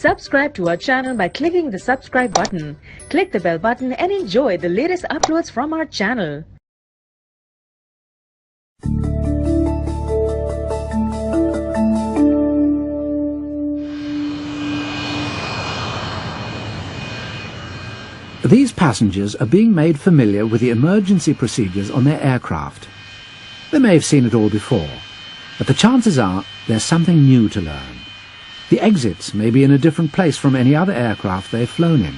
Subscribe to our channel by clicking the subscribe button. Click the bell button and enjoy the latest uploads from our channel. These passengers are being made familiar with the emergency procedures on their aircraft. They may have seen it all before, but the chances are there's something new to learn. The exits may be in a different place from any other aircraft they've flown in.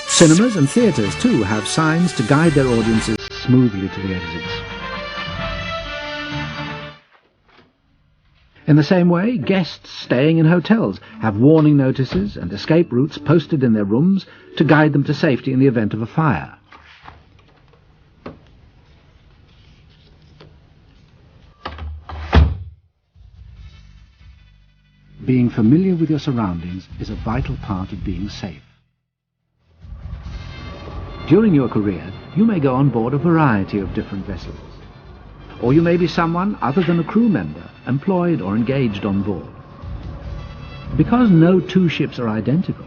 Cinemas and theatres too have signs to guide their audiences smoothly to the exits. In the same way, guests staying in hotels have warning notices and escape routes posted in their rooms to guide them to safety in the event of a fire. Being familiar with your surroundings is a vital part of being safe. During your career, you may go on board a variety of different vessels. Or you may be someone other than a crew member, employed or engaged on board. Because no two ships are identical,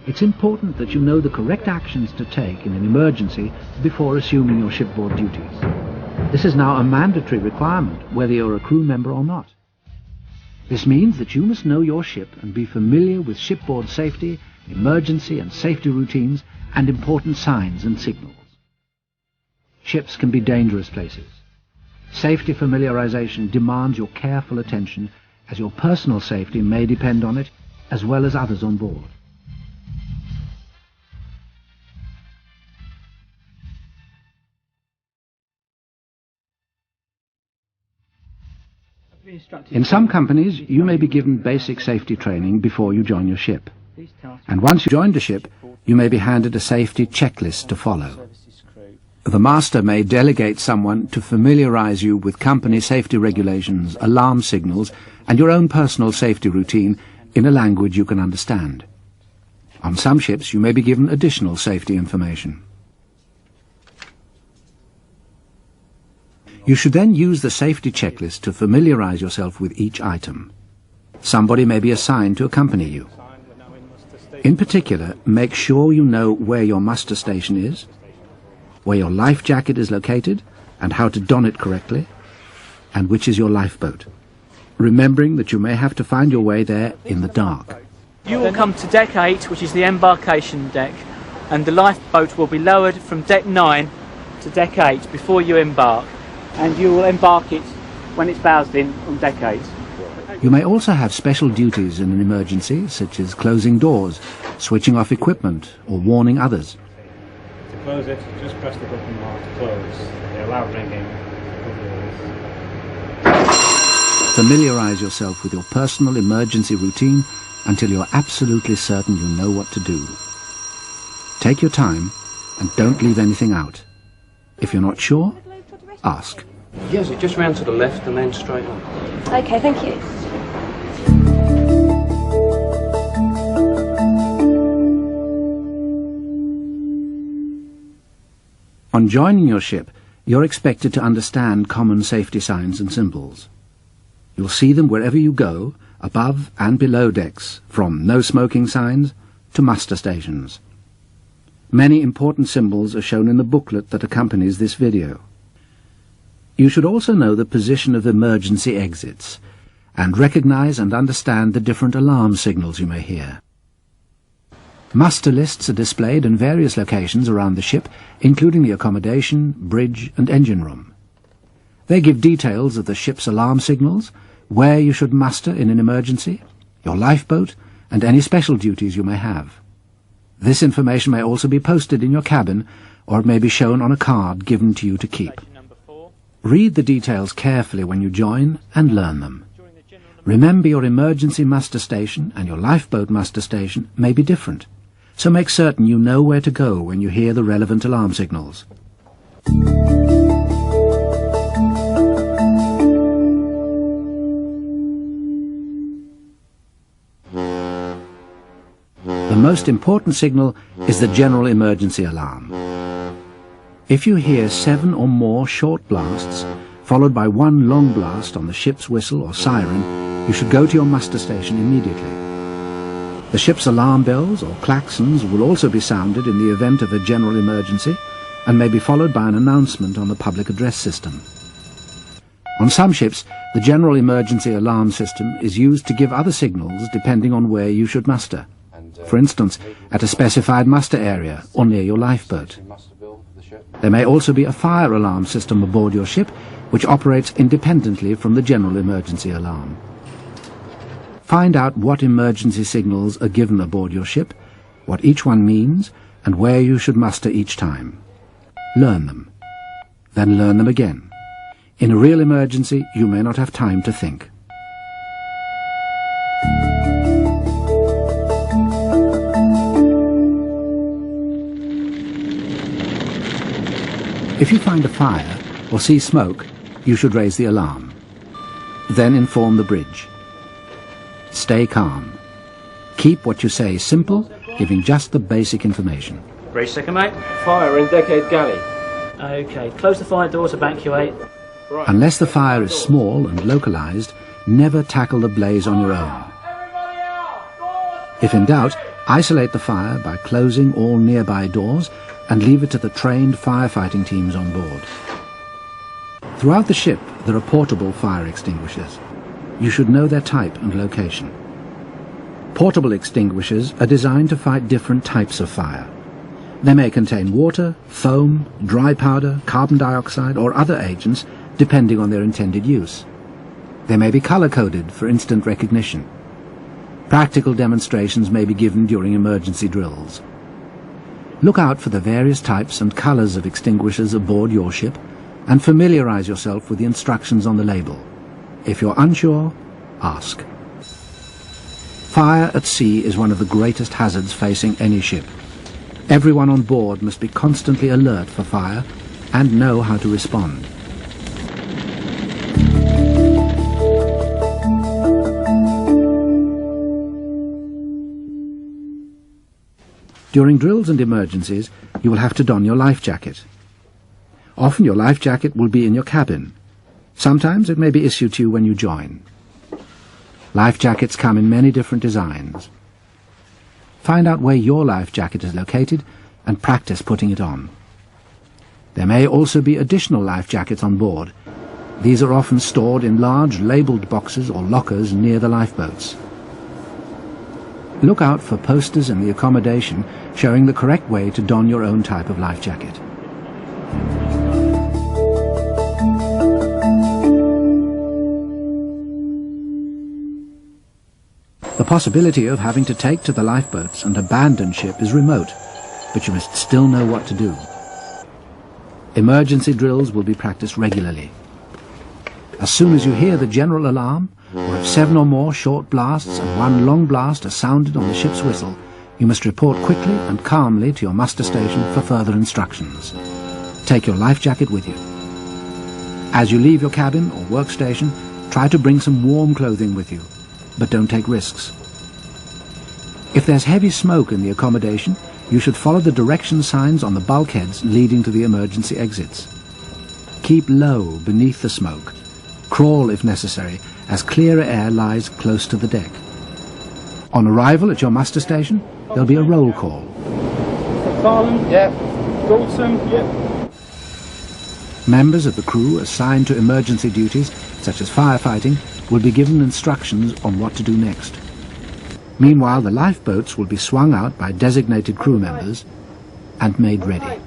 it's important that you know the correct actions to take in an emergency before assuming your shipboard duties. This is now a mandatory requirement, whether you're a crew member or not. This means that you must know your ship and be familiar with shipboard safety, emergency and safety routines, and important signs and signals. Ships can be dangerous places. Safety familiarization demands your careful attention, as your personal safety may depend on it, as well as others on board. In some companies, you may be given basic safety training before you join your ship. And once you join the ship, you may be handed a safety checklist to follow. The master may delegate someone to familiarize you with company safety regulations, alarm signals, and your own personal safety routine in a language you can understand. On some ships, you may be given additional safety information. You should then use the safety checklist to familiarize yourself with each item. Somebody may be assigned to accompany you. In particular, make sure you know where your muster station is, where your life jacket is located and how to don it correctly, and which is your lifeboat, remembering that you may have to find your way there in the dark. You will come to deck 8, which is the embarkation deck, and the lifeboat will be lowered from deck 9 to deck 8 before you embark, and you will embark it when it's bowsed in on deck 8. You may also have special duties in an emergency, such as closing doors, switching off equipment, or warning others. To close it, just press the button marked close. They allow ringing. Familiarize yourself with your personal emergency routine until you're absolutely certain you know what to do. Take your time and don't leave anything out. If you're not sure, ask. Yes, just round to the left and then straight on. Okay, thank you. On joining your ship, you're expected to understand common safety signs and symbols. You'll see them wherever you go, above and below decks, from no smoking signs to muster stations. Many important symbols are shown in the booklet that accompanies this video. You should also know the position of emergency exits and recognize and understand the different alarm signals you may hear. Muster lists are displayed in various locations around the ship, including the accommodation, bridge and engine room. They give details of the ship's alarm signals, where you should muster in an emergency, your lifeboat, and any special duties you may have. This information may also be posted in your cabin, or it may be shown on a card given to you to keep. Read the details carefully when you join and learn them. Remember, your emergency muster station and your lifeboat muster station may be different, so make certain you know where to go when you hear the relevant alarm signals. The most important signal is the general emergency alarm. If you hear 7 or more short blasts, followed by 1 long blast on the ship's whistle or siren, you should go to your muster station immediately. The ship's alarm bells or klaxons will also be sounded in the event of a general emergency and may be followed by an announcement on the public address system. On some ships, the general emergency alarm system is used to give other signals depending on where you should muster. For instance, at a specified muster area or near your lifeboat. There may also be a fire alarm system aboard your ship which operates independently from the general emergency alarm. Find out what emergency signals are given aboard your ship, what each one means, and where you should muster each time. Learn them. Then learn them again. In a real emergency, you may not have time to think. If you find a fire or see smoke, you should raise the alarm. Then inform the bridge. Stay calm. Keep what you say simple, giving just the basic information. Bridge second, mate. Fire in Decade Galley. Okay, close the fire doors, evacuate. Unless the fire is small and localized, never tackle the blaze on your own. If in doubt, isolate the fire by closing all nearby doors and leave it to the trained firefighting teams on board. Throughout the ship, there are portable fire extinguishers. You should know their type and location. Portable extinguishers are designed to fight different types of fire. They may contain water, foam, dry powder, carbon dioxide, or other agents, depending on their intended use. They may be color-coded for instant recognition. Practical demonstrations may be given during emergency drills. Look out for the various types and colors of extinguishers aboard your ship and familiarize yourself with the instructions on the label. If you're unsure, ask. Fire at sea is one of the greatest hazards facing any ship. Everyone on board must be constantly alert for fire and know how to respond. During drills and emergencies, you will have to don your life jacket. Often your life jacket will be in your cabin. Sometimes it may be issued to you when you join. Life jackets come in many different designs. Find out where your life jacket is located and practice putting it on. There may also be additional life jackets on board. These are often stored in large labelled boxes or lockers near the lifeboats. Look out for posters in the accommodation showing the correct way to don your own type of life jacket. The possibility of having to take to the lifeboats and abandon ship is remote, but you must still know what to do. Emergency drills will be practiced regularly. As soon as you hear the general alarm, or if 7 or more short blasts and 1 long blast are sounded on the ship's whistle, you must report quickly and calmly to your muster station for further instructions. Take your life jacket with you. As you leave your cabin or workstation, try to bring some warm clothing with you, but don't take risks. If there's heavy smoke in the accommodation, you should follow the direction signs on the bulkheads leading to the emergency exits. Keep low beneath the smoke. Crawl if necessary, as clearer air lies close to the deck. On arrival at your muster station, there'll be a roll call. Farland? Yep. Goldson? Yep. Members of the crew assigned to emergency duties, such as firefighting, will be given instructions on what to do next. Meanwhile, the lifeboats will be swung out by designated crew members and made ready.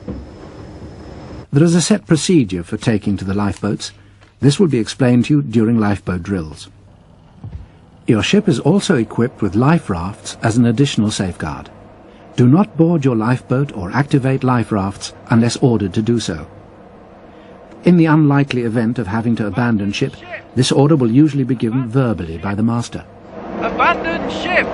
There is a set procedure for taking to the lifeboats. This will be explained to you during lifeboat drills. Your ship is also equipped with life rafts as an additional safeguard. Do not board your lifeboat or activate life rafts unless ordered to do so. In the unlikely event of having to abandon ship, this order will usually be given verbally by the master. Abandon ship!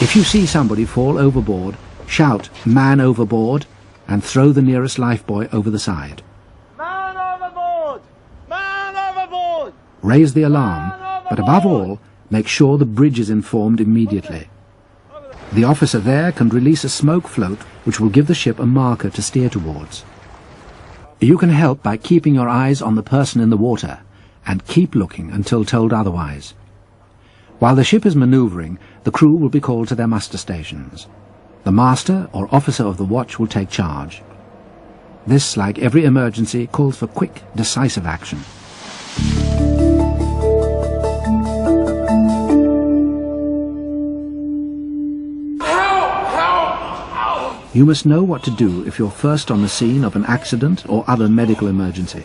If you see somebody fall overboard, Shout, "Man overboard," and throw the nearest lifebuoy over the side. Man overboard! Man overboard! Raise the alarm, but above all, make sure the bridge is informed immediately. The officer there can release a smoke float which will give the ship a marker to steer towards. You can help by keeping your eyes on the person in the water and keep looking until told otherwise. While the ship is manoeuvring, the crew will be called to their muster stations. The master or officer of the watch will take charge. This, like every emergency, calls for quick, decisive action. You must know what to do if you're first on the scene of an accident or other medical emergency.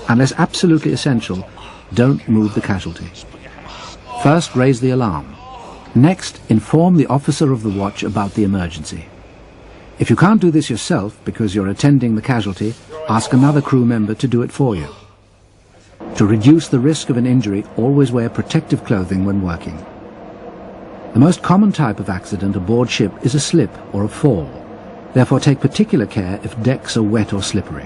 Unless absolutely essential, don't move the casualty. First, raise the alarm. Next, inform the officer of the watch about the emergency. If you can't do this yourself because you're attending the casualty, ask another crew member to do it for you. To reduce the risk of an injury, always wear protective clothing when working. The most common type of accident aboard ship is a slip or a fall. Therefore, take particular care if decks are wet or slippery.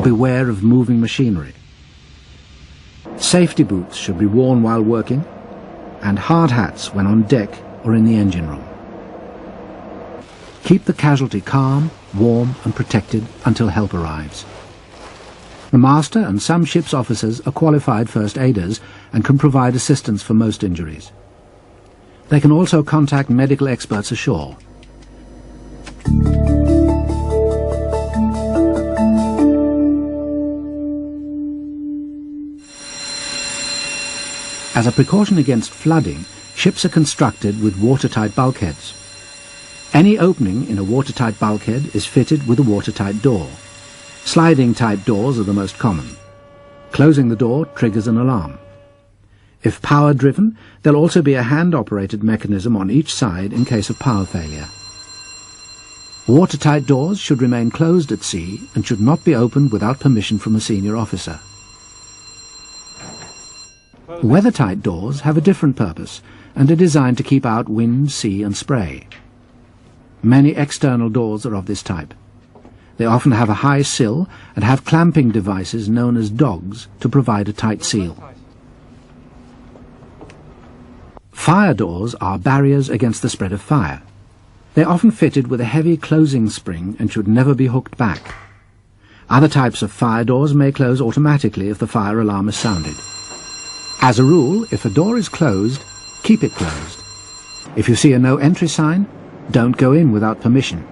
Beware of moving machinery. Safety boots should be worn while working, and hard hats when on deck or in the engine room. Keep the casualty calm, warm and protected until help arrives. The master and some ship's officers are qualified first aiders and can provide assistance for most injuries. They can also contact medical experts ashore. As a precaution against flooding, ships are constructed with watertight bulkheads. Any opening in a watertight bulkhead is fitted with a watertight door. Sliding type doors are the most common. Closing the door triggers an alarm. If power-driven, there'll also be a hand-operated mechanism on each side in case of power failure. Watertight doors should remain closed at sea and should not be opened without permission from a senior officer. Weathertight doors have a different purpose and are designed to keep out wind, sea and spray. Many external doors are of this type. They often have a high sill and have clamping devices known as dogs to provide a tight seal. Fire doors are barriers against the spread of fire. They're often fitted with a heavy closing spring and should never be hooked back. Other types of fire doors may close automatically if the fire alarm is sounded. As a rule, if a door is closed, keep it closed. If you see a no entry sign, don't go in without permission.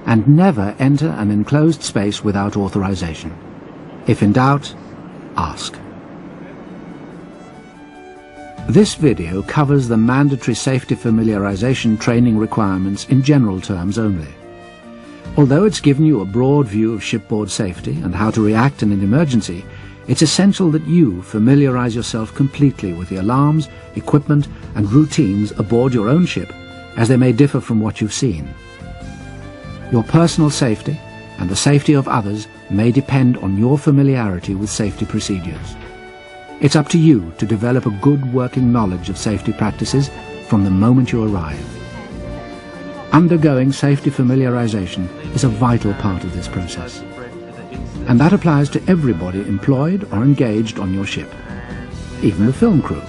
And never enter an enclosed space without authorization. If in doubt, ask. This video covers the mandatory safety familiarization training requirements in general terms only. Although it's given you a broad view of shipboard safety and how to react in an emergency, it's essential that you familiarize yourself completely with the alarms, equipment and routines aboard your own ship, as they may differ from what you've seen. Your personal safety and the safety of others may depend on your familiarity with safety procedures. It's up to you to develop a good working knowledge of safety practices from the moment you arrive. Undergoing safety familiarization is a vital part of this process. And that applies to everybody employed or engaged on your ship, even the film crew.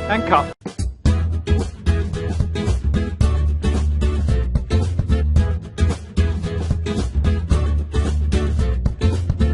And cut.